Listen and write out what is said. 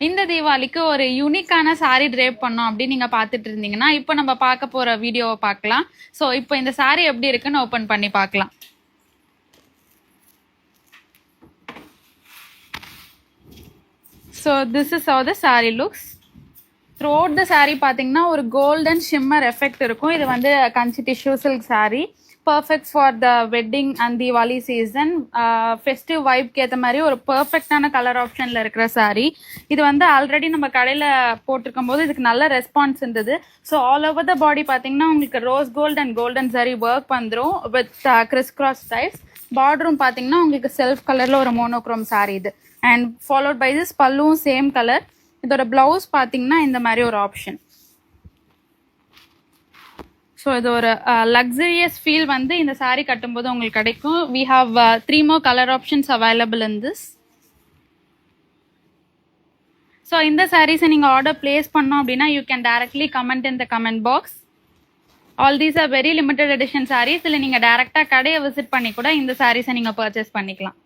இந்த தீபாவளிக்கு ஒரு யூனிக்கான saree drape பண்ணோம் அப்படின்னு நீங்க பார்த்துட்டு இருந்தீங்கன்னா இப்போ நம்ம பார்க்க போற வீடியோவை பார்க்கலாம். ஸோ இப்போ இந்த saree எப்படி இருக்குன்னு ஓப்பன் பண்ணி பார்க்கலாம். So this is how the saree looks. Throughout the saree பார்த்தீங்கன்னா ஒரு golden shimmer effect இருக்கும். இது வந்து கஞ்சி tissue silk saree. Perfect for the wedding and Diwali season. Festive vibe ஏற்ற மாதிரி ஒரு பர்ஃபெக்டான கலர் ஆப்ஷனில் இருக்கிற saree. இது வந்து ஆல்ரெடி நம்ம கடையில் போட்டிருக்கும் போது இதுக்கு நல்ல ரெஸ்பான்ஸ் இருந்தது. So all over the body பார்த்தீங்கன்னா உங்களுக்கு rose gold and golden saree work வந்துடும் வித் கிறிஸ் கிராஸ் டைப்ஸ். பார்டரும் பார்த்தீங்கன்னா உங்களுக்கு செல்ஃப் கலரில் ஒரு மோனோக்ரோம் saree இது. அண்ட் ஃபாலோட் பை திஸ் பல்லுவும் சேம் கலர். இதோட பிளவுஸ் பார்த்தீங்கன்னா இந்த மாதிரி ஒரு ஆப்ஷன். ஸோ இது ஒரு லக்ஸரியஸ் ஃபீல் வந்து இந்த saree கட்டும்போது உங்களுக்கு கிடைக்கும். We have 3 more colour options available in this. So இந்த சாரீஸை நீங்கள் ஆர்டர் பிளேஸ் பண்ணோம் அப்படின்னா you can directly comment in the comment box. All these are very limited edition saris. இல்லை நீங்கள் டேரெக்டாக கடையை விசிட் பண்ணி கூட இந்த சாரீஸை நீங்கள் பர்ச்சேஸ் பண்ணிக்கலாம்.